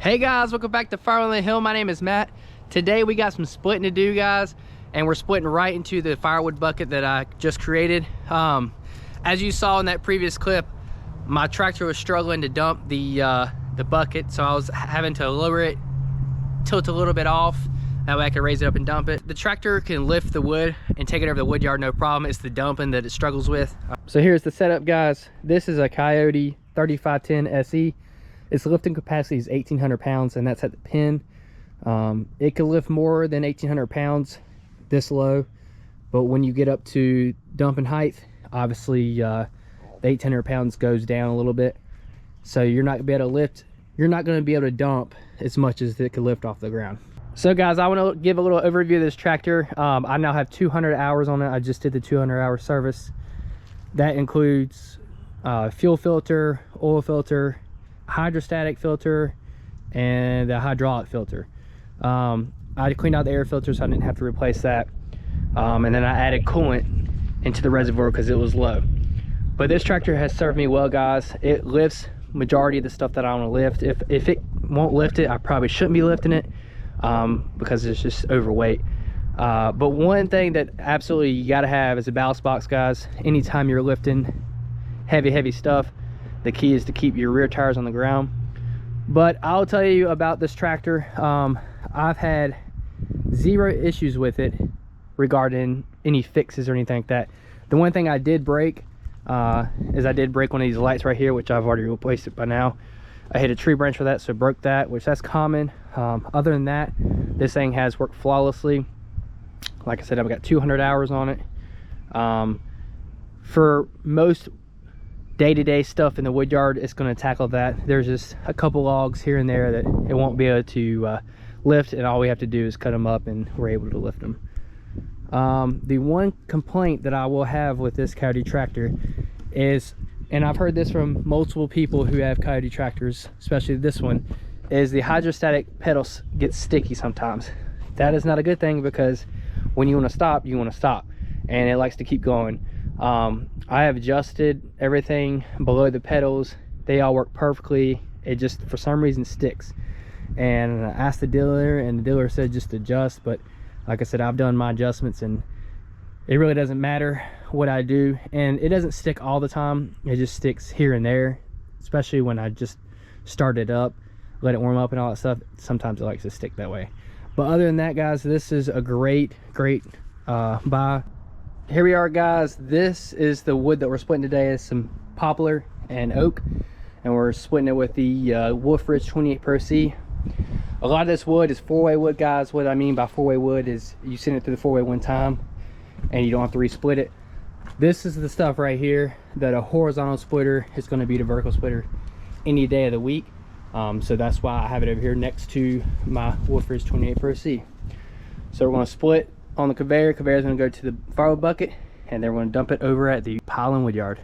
Hey guys, welcome back to Firewood on the Hill. My name is Matt. Today we got some splitting to do, guys, and we're splitting right into the firewood bucket that I just created. As you saw in that previous clip, my tractor was struggling to dump the bucket, so I was having to lower it, tilt a little bit off, that way I can raise it up and dump it. The tractor can lift the wood and take it over the wood yard, no problem. It's the dumping that it struggles with. So here's the setup, guys. This is a Kioti 3510 SE. Its lifting capacity is 1,800 pounds, and that's at the pin. It can lift more than 1,800 pounds this low, but when you get up to dumping height, obviously the 1,800 pounds goes down a little bit. So you're not gonna be able to lift, you're not gonna be able to dump as much as it can lift off the ground. So guys, I want to give a little overview of this tractor. I now have 200 hours on it. I just did the 200-hour service. That includes fuel filter, oil filter, hydrostatic filter, and the hydraulic filter. I cleaned out the air filter so I didn't have to replace that, and then I added coolant into the reservoir because it was low. But this tractor has served me well, guys. It lifts majority of the stuff that I want to lift. If it won't lift it, I probably shouldn't be lifting it because it's just overweight. But one thing that absolutely you got to have is a ballast box, guys. Anytime you're lifting heavy stuff, the key is to keep your rear tires on the ground. But I'll tell you about this tractor. I've had zero issues with it regarding any fixes or anything like that. The one thing I did break is I did break one of these lights right here, which I've already replaced it by now. I hit a tree branch for that, so broke that, which that's common. Other than that, this thing has worked flawlessly. Like I said, I've got 200 hours on it. For most day-to-day stuff in the wood yard, it's going to tackle that. There's just a couple logs here and there that it won't be able to lift, and all we have to do is cut them up and we're able to lift them. The one complaint that I will have with this Kioti tractor is, and I've heard this from multiple people who have Kioti tractors, especially this one, is the hydrostatic pedals get sticky sometimes. That is not a good thing, because when you want to stop, you want to stop, and it likes to keep going. I have adjusted everything below the pedals. They all work perfectly. It just for some reason sticks, and I asked the dealer, and the dealer said just adjust. But like I said, I've done my adjustments, and it really doesn't matter what I do, and it doesn't stick all the time. It just sticks here and there, especially when I just start it up, let it warm up and all that stuff. Sometimes it likes to stick that way. But other than that, guys, this is a great buy. Here we are, guys. This is the wood that we're splitting today. Is some poplar and oak, and we're splitting it with the Wolfe Ridge 28 Pro C. A lot of this wood is four-way wood, guys. What I mean by four-way wood is you send it through the four-way one time and you don't have to resplit it. This is the stuff right here that a horizontal splitter is going to be the vertical splitter any day of the week. So that's why I have it over here next to my Wolfe Ridge 28 Pro C. So we're going to split on the conveyor. Conveyor is going to go to the firewood bucket, and then we're going to dump it over at the pile and wood yard.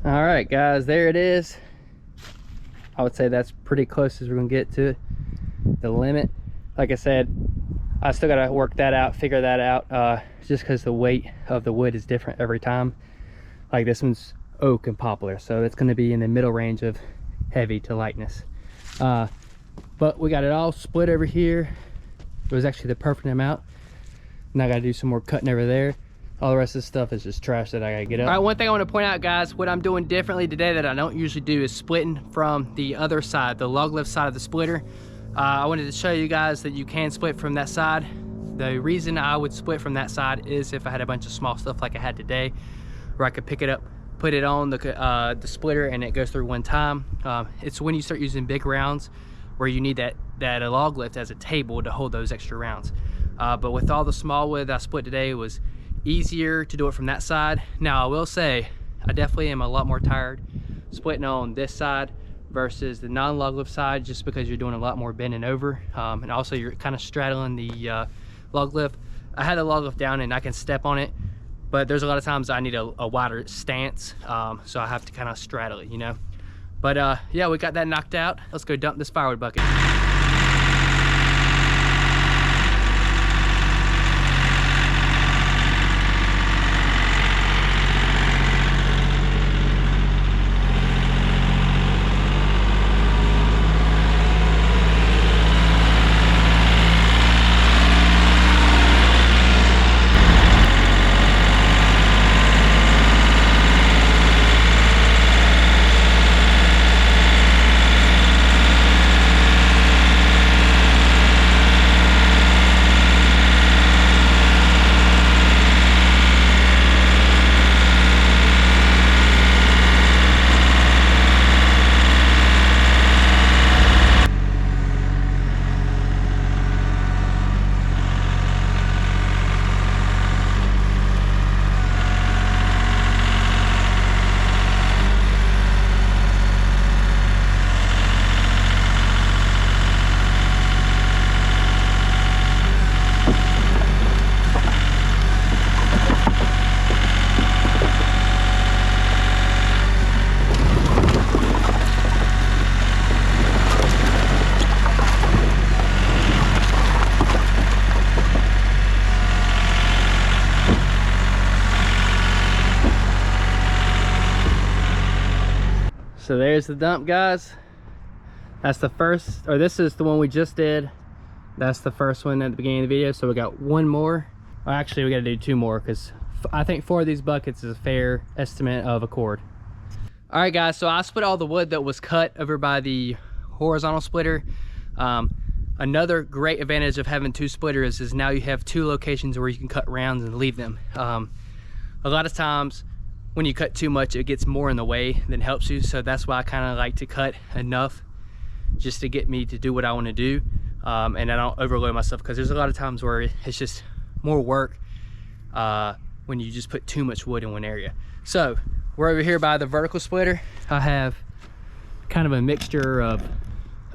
All right, guys, there it is. I would say that's pretty close as we're gonna get to the limit. Like I said, I still gotta work that out, figure that out, just because the weight of the wood is different every time. Like this one's oak and poplar, so it's gonna be in the middle range of heavy to lightness. But we got it all split over here. It was actually the perfect amount. Now I gotta do some more cutting over there. All the rest of this stuff is just trash that I gotta get up. All right, one thing I want to point out, guys, what I'm doing differently today that I don't usually do is splitting from the other side, the log lift side of the splitter. I wanted to show you guys that you can split from that side. The reason I would split from that side is if I had a bunch of small stuff like I had today, where I could pick it up, put it on the splitter, and it goes through one time. It's when you start using big rounds where you need that log lift as a table to hold those extra rounds. But with all the small wood I split today, it was easier to do it from that side. Now I will say I definitely am a lot more tired splitting on this side versus the non-log lift side, just because you're doing a lot more bending over, and also you're kind of straddling the log lift. I had the log lift down and I can step on it, but there's a lot of times I need a wider stance, so I have to kind of straddle it, you know. But yeah, we got that knocked out. Let's go dump this firewood bucket. So there's the dump, guys. That's the first, or this is the one we just did. That's the first one at the beginning of the video. So we got one more. Well, actually we got to do two more, because I think 4 of these buckets is a fair estimate of a cord. All right, guys, so I split all the wood that was cut over by the horizontal splitter. Another great advantage of having 2 splitters is now you have 2 locations where you can cut rounds and leave them. A lot of times when you cut too much, it gets more in the way than helps you. So that's why I kind of like to cut enough just to get me to do what I want to do, and I don't overload myself, because there's a lot of times where it's just more work when you just put too much wood in one area. So we're over here by the vertical splitter. I have kind of a mixture of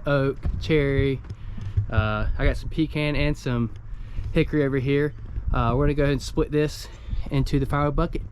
oak, cherry, I got some pecan and some hickory over here. We're gonna go ahead and split this into the firewood bucket.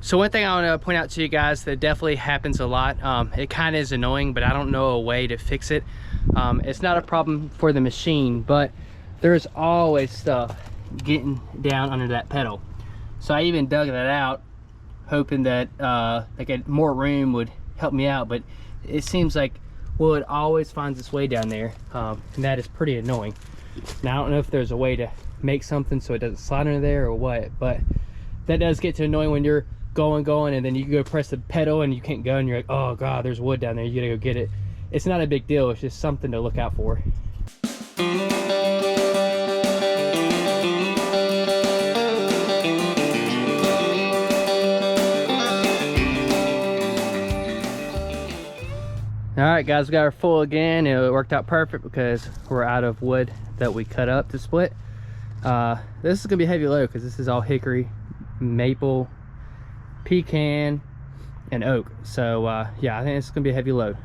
So one thing I want to point out to you guys that definitely happens a lot, it kind of is annoying, but I don't know a way to fix it. It's not a problem for the machine, but there's always stuff getting down under that pedal. So I even dug that out, hoping that like more room would help me out, but it seems like wood always finds its way down there, and that is pretty annoying. Now I don't know if there's a way to make something so it doesn't slide under there or what, but that does get to annoying when you're going and then you go press the pedal and you can't go and you're like, oh god, there's wood down there, you gotta go get it. It's not a big deal, it's just something to look out for. All right guys, we got our full again. It worked out perfect because we're out of wood that we cut up to split. This is gonna be a heavy load because this is all hickory, maple, pecan, and oak. So yeah, I think it's gonna be a heavy load.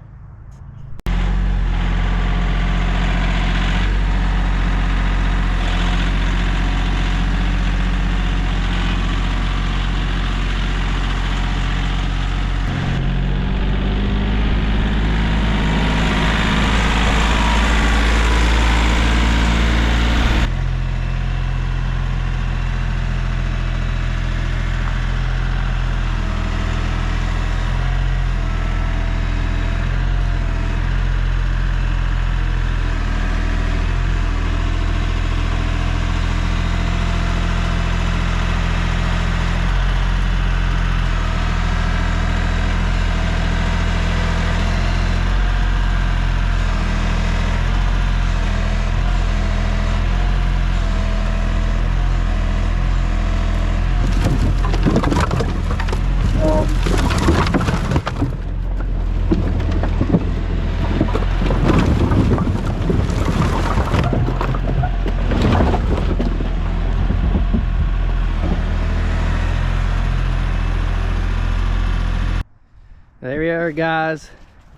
There we are guys,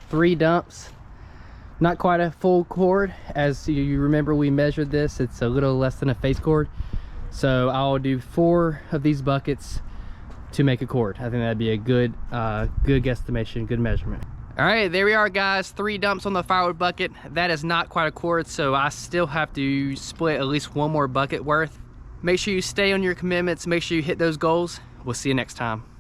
3 dumps. Not quite a full cord. As you remember, we measured this, it's a little less than a face cord. So I'll do 4 of these buckets to make a cord. I think that'd be a good guesstimation, good measurement. All right, there we are guys, 3 dumps on the firewood bucket. That is not quite a cord, so I still have to split at least 1 more bucket worth. Make sure you stay on your commitments, make sure you hit those goals. We'll see you next time.